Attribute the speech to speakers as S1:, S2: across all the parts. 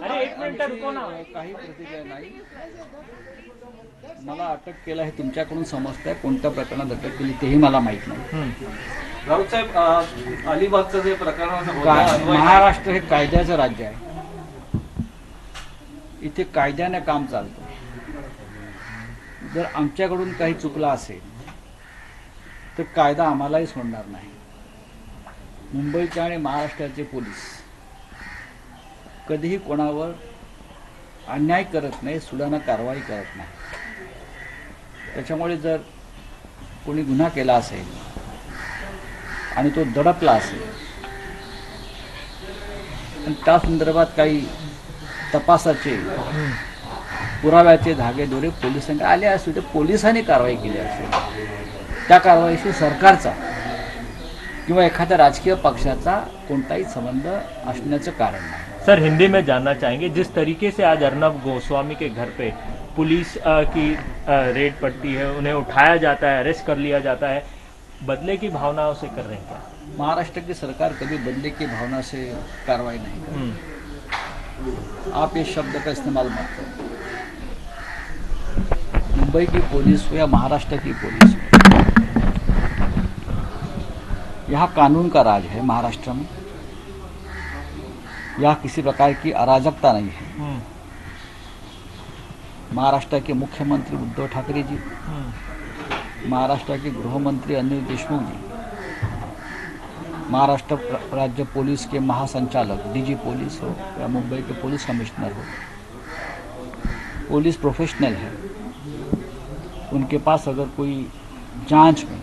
S1: अरे एक मिनिट रुको ना.
S2: काही प्रतिक्रिया नाही. मला अटक केलं हे तुमच्याकडून समजतंय. कोणत्या प्रकरणात अटक केली तेही मला माहित नाही.
S3: राऊत साहेब, अलिबागचं जे प्रकरण
S2: महाराष्ट्र हे कायद्याचं राज्य आहे. इथे कायद्याने काम चालतं. जर आमच्याकडून काही चुकलं असेल तर कायदा आम्हालाही सोडणार नाही. मुंबईचे आणि महाराष्ट्राचे पोलीस कधीही कोणावर अन्याय करत नाही, सुडानं कारवाई करत नाही. त्याच्यामुळे जर कोणी गुन्हा केला असेल आणि तो दडपला असेल आणि त्या संदर्भात काही तपासाचे पुराव्याचे धागेदोरे पोलिसांकडे आले असतील तर पोलिसांनी कारवाई केली असेल. त्या कारवाईशी सरकारचा किंवा एखाद्या राजकीय पक्षाचा कोणताही संबंध असण्याचं कारण नाही.
S1: सर, हिंदी में जानना चाहेंगे, जिस तरीके से आज अर्नब गोस्वामी के घर पे पुलिस की रेड पड़ती है, उन्हें उठाया जाता है, अरेस्ट कर लिया जाता है, बदले की भावनाओं से कर रहे हैं क्या?
S2: महाराष्ट्र की सरकार कभी बदले की भावना से कार्रवाई नहीं करती. आप इस शब्द का इस्तेमाल मत करो. मुंबई की पुलिस हो या महाराष्ट्र की पुलिस हो, यहाँ कानून का राज है. महाराष्ट्र में यहाँ किसी प्रकार की अराजकता नहीं है. महाराष्ट्र के मुख्यमंत्री उद्धव ठाकरे जी, महाराष्ट्र के गृह मंत्री अनिल देशमुख जी, महाराष्ट्र राज्य पुलिस के महासंचालक डीजी पुलिस हो या मुंबई के पुलिस कमिश्नर हो, पुलिस प्रोफेशनल है. उनके पास अगर कोई जांच में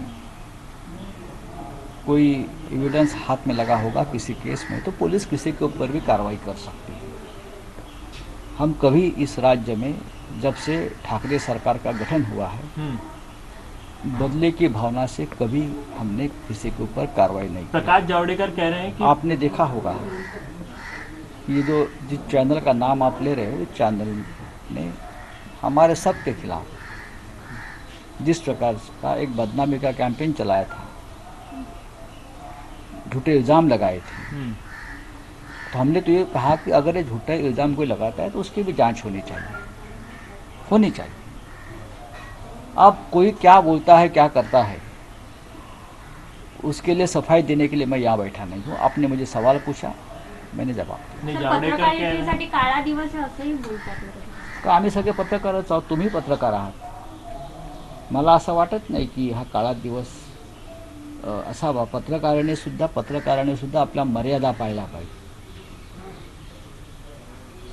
S2: कोई एविडेंस हाथ में लगा होगा किसी केस में तो पुलिस किसी के ऊपर भी कार्रवाई कर सकती है. हम कभी इस राज्य में जब से ठाकरे सरकार का गठन हुआ है बदले की भावना से कभी हमने किसी के ऊपर कार्रवाई नहीं की.
S1: प्रकाश जावड़ेकर कह रहे हैं कि
S2: आपने देखा होगा ये जो जिस चैनल का नाम आप ले रहे हो, इस चैनल ने हमारे सब के खिलाफ जिस प्रकार का एक बदनामी का कैंपेन चलाया था, झूठे इल्ज़ाम लगाए थे, तो हमने तो ये कहा कि अगर ये झूठा इल्ज़ाम कोई लगाता है तो उसकी भी जांच होनी चाहिए. अब कोई क्या बोलता है, क्या करता है, उसके लिए सफाई देने के लिए मैं यहाँ बैठा नहीं हूँ. आपने मुझे सवाल पूछा, मैंने जवाब दिया.
S4: पत्रकारितेसाठी काळा दिवस आहे असंही बोलतात.
S2: का आम्ही सगळे पत्रकारच आहोत. तुम्ही पत्रकार आहात. मला असं वाटत नाही की हा काळा दिवस असावा. पत्रकाराने सुद्धा आपल्या मर्यादा पाळल्या पाहिजे.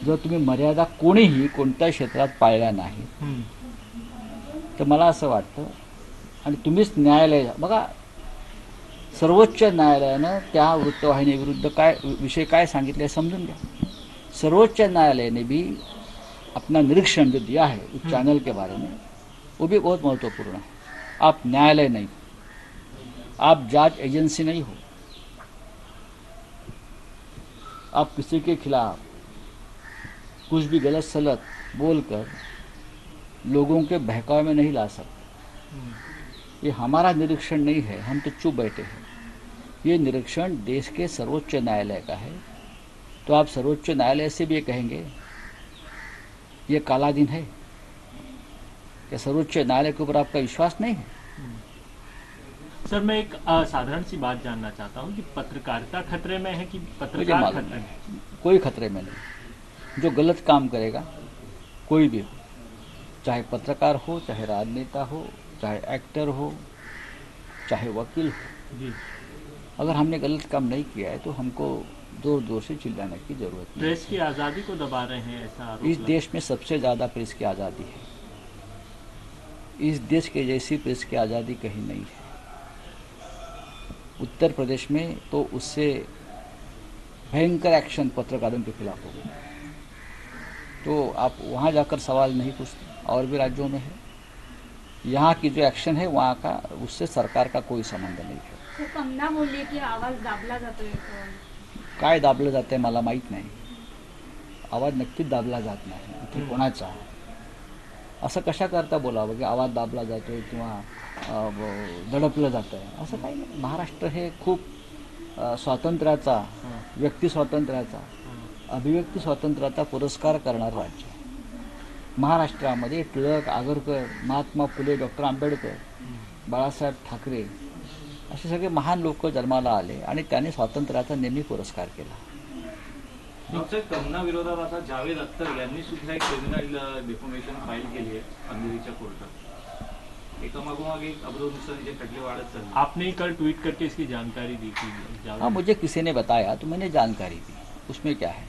S2: जर तुम्ही मर्यादा कोणीही कोणत्या क्षेत्रात पाळल्या नाही तर मला असं वाटतं, आणि तुम्हीच न्यायालय बघा, सर्वोच्च न्यायालयानं त्या वृत्तवाहिनीविरुद्ध विषय काय सांगितले समजून घ्या. सर्वोच्च न्यायालय ने भी अपना निरीक्षण जो दिया है उस चैनल के बारे में, वो भी बहुत महत्वपूर्ण है. आप न्यायालय नहीं, आप जांच एजेंसी नहीं हो. आप किसी के खिलाफ कुछ भी गलत सलत बोलकर लोगों के बहकावे में नहीं ला सकते. ये हमारा निरीक्षण नहीं है, हम तो चुप बैठे हैं. ये निरीक्षण देश के सर्वोच्च न्यायालय का है. तो आप सर्वोच्च न्यायालय से भी ये कहेंगे ये काला दिन है? क्या सर्वोच्च न्यायालय के ऊपर आपका विश्वास नहीं है?
S1: सर, मैं एक साधारण सी बात जानना चाहता हूँ कि पत्रकारिता खतरे में है कि पत्रकार खतरे में?
S2: कोई खतरे में नहीं. जो गलत काम करेगा कोई भी हो, चाहे पत्रकार हो, चाहे राजनेता हो, चाहे एक्टर हो, चाहे वकील हो
S1: जी,
S2: अगर हमने गलत काम नहीं किया है तो हमको जोर जोर से चिल्लाने की जरूरत नहीं.
S1: प्रेस की आज़ादी को दबा रहे हैं ऐसा आरोप
S2: इस देश में सबसे ज़्यादा प्रेस की आज़ादी है. इस देश के जैसी प्रेस की आज़ादी कहीं नहीं है. उत्तर प्रदेश में तो उससे भयंकर एक्शन पत्रकारों के खिलाफ हो गया. तो आप वहाँ जाकर सवाल नहीं पूछते. और भी राज्यों में है. यहाँ की जो एक्शन है वहाँ का उससे सरकार का कोई संबंध नहीं है.
S4: तो कंगना बोलली की आवाज दाबला जातोय.
S2: काय दाबलं जातंय मला माहीत नाही. आवाज नक्कीच दाबला जात नाही. इथे कोणाचा असं कशा करता बोलावं की आवाज दाबला जातोय किंवा दडपलं जातंय, असं काही नाही. महाराष्ट्र हे खूप स्वातंत्र्याचा व्यक्ती स्वातंत्र्याचा, अभिव्यक्ती स्वातंत्र्याचा पुरस्कार करणारं राज्य आहे. महाराष्ट्रामध्ये टिळक, आगरकर, महात्मा फुले, डॉक्टर आंबेडकर, बाळासाहेब ठाकरे असे सगळे महान लोक जन्माला आले आणि त्यांनी स्वातंत्र्याचा नेहमी पुरस्कार केला.
S3: कंगना विरोधात आता जावेद अख्तर यांनी सुद्धा एक क्रिमिनल डिफॉर्मेशन फाईल केली आहे अंधेरीच्या कोर्टात. एकामागोमाग एक अब्रोनुसार खटले वाढत चालले.
S1: आपने कल ट्वीट करके इसकी जानकारी दी थी.
S2: हाँ, मुझे किसी ने बताया तो मैंने जानकारी दी. उसमें क्या है,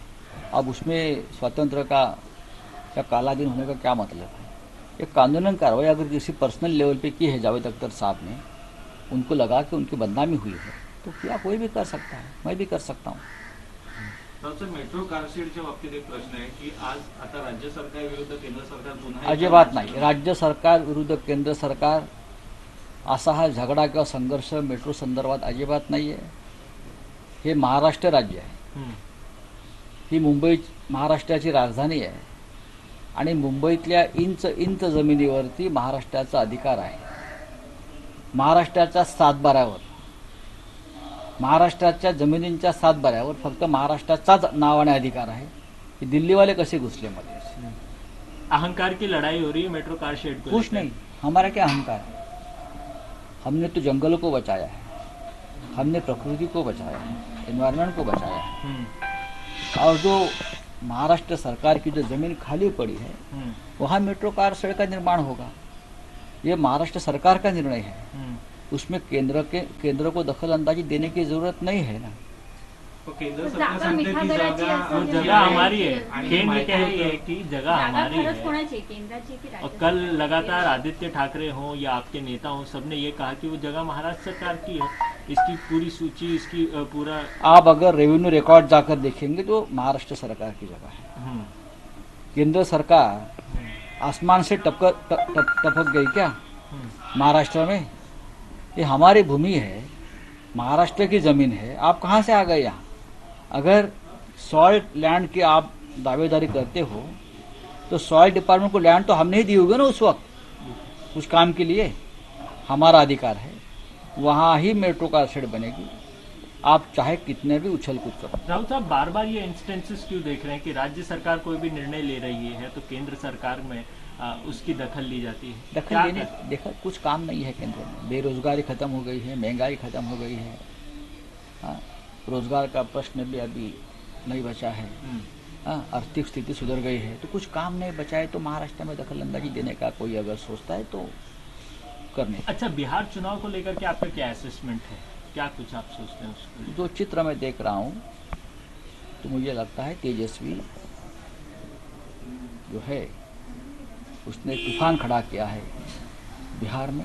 S2: अब उसमें स्वतंत्र का या काला दिन होने का क्या मतलब है. एक कानूनन कार्रवाई अगर किसी पर्सनल लेवल पे की है जावेद अख्तर साहब ने, उनको लगा कि उनकी बदनामी हुई है तो क्या कोई भी कर सकता है, मैं भी कर सकता हूँ.
S3: मेट्रो कारशेडच्या बाबतीत एक प्रश्न आहे की आज आता राज्य सरकार विरुद्ध केंद्र सरकार पुन्हा
S2: अजिबात नाही. राज्य सरकार विरुद्ध केंद्र सरकार असा हा झगडा किंवा संघर्ष मेट्रो संदर्भात अजिबात नाही आहे. हे महाराष्ट्र राज्य आहे. ही मुंबई महाराष्ट्राची राजधानी आहे आणि मुंबईतल्या इंच जमिनीवरती महाराष्ट्राचा अधिकार आहे. महाराष्ट्राच्या सातबाऱ्यावर, महाराष्ट्राच्या जमिनींच्या सातबाऱ्यावर फक्त महाराष्ट्राचाच नावाने अधिकार आहे. कि दिल्ली वाले कैसे घुसले मध्ये.
S1: अहंकार की लड़ाई हो रही है मेट्रो कार शेड को.
S2: कुछ नहीं, हमारा क्या अहंकार है. हमने तो जंगलों को बचाया है, हमने प्रकृति को बचाया है, एनवायरनमेंट को बचाया है. और जो महाराष्ट्र सरकार की जो जमीन खाली पड़ी है वहाँ मेट्रो कार शेड का निर्माण होगा. ये महाराष्ट्र सरकार का निर्णय है. उसमें केंद्र को दखल अंदाजी देने की जरूरत नहीं है ना.
S3: केंद्र
S4: जागा
S3: सरकार
S4: मिठागराची
S1: वो
S4: असेल
S1: जगह हमारी है. केंद्र कह रही है कि जगह
S4: जागा
S1: हमारी
S4: खरंच
S1: है.
S4: कोणाची आहे, केंद्राची की
S1: और
S4: राज्याची?
S1: कल लगातार आदित्य ठाकरे हो या आपके नेता हो, सबने ये कहा कि वो जगह महाराष्ट्र सरकार की है. इसकी पूरी सूची, इसकी पूरा.
S2: आप अगर रेवेन्यू रिकॉर्ड जाकर देखेंगे तो महाराष्ट्र सरकार की जगह है. केंद्र सरकार आसमान से टपक गई क्या महाराष्ट्र में. ये हमारी भूमि है, महाराष्ट्र की जमीन है. आप कहाँ से आ गए यहाँ. अगर सॉइल लैंड की आप दावेदारी करते हो तो सॉइल डिपार्टमेंट को लैंड तो हमने ही दी होगी ना उस वक्त उस काम के लिए. हमारा अधिकार है, वहाँ ही मेट्रो कार शेड बनेगी. आप चाहे कितने भी उछल कूद करो.
S1: राहुल साहब, बार बार ये इंस्टेंसेस क्यों देख रहे हैं कि राज्य सरकार कोई भी निर्णय ले रही है तो केंद्र सरकार में उसकी दखल ली जाती है.
S2: दखल लेने देखा कुछ काम नहीं है केंद्र में. बेरोजगारी खत्म हो गई है, महंगाई खत्म हो गई है. हाँ, रोजगार का प्रश्न भी अभी नहीं बचा है. हाँ, आर्थिक स्थिति सुधर गई है तो कुछ काम नहीं बचा है. तो महाराष्ट्र में दखल अंदाजी देने का कोई अगर सोचता है तो करने.
S1: अच्छा, बिहार चुनाव को लेकर के आपका क्या असेसमेंट है, क्या कुछ आप सोचते हैं उसको?
S2: जो चित्र मैं देख रहा हूँ तो मुझे लगता है तेजस्वी जो है उसने तूफान खड़ा किया है बिहार में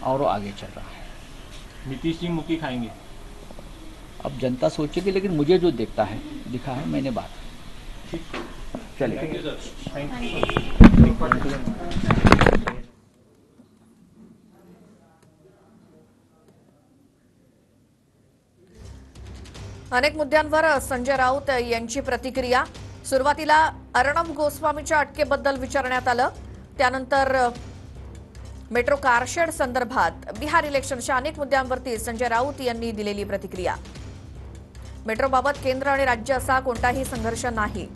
S2: और वो आगे चल रहा है.
S1: नीतीश जी मुखी खाएंगे.
S2: अब जनता सोचेगी, लेकिन मुझे जो दिखा है मैंने बात. चलिए.
S3: Thank you sir.
S1: Thank you.
S5: अनेक मुद्द्यांवर संजय राऊत यांची प्रतिक्रिया. सुरुवातीला अर्णब गोस्वामीच्या अटकेबद्दल विचारण्यात आलं. त्यानंतर मेट्रो कारशेड संदर्भात बिहार इलेक्शनच्या अनेक मुद्द्यांवरती संजय राऊत यांनी दिलेली प्रतिक्रिया. मेट्रोबाबत केंद्र आणि राज्य असा कोणताही संघर्ष नाही.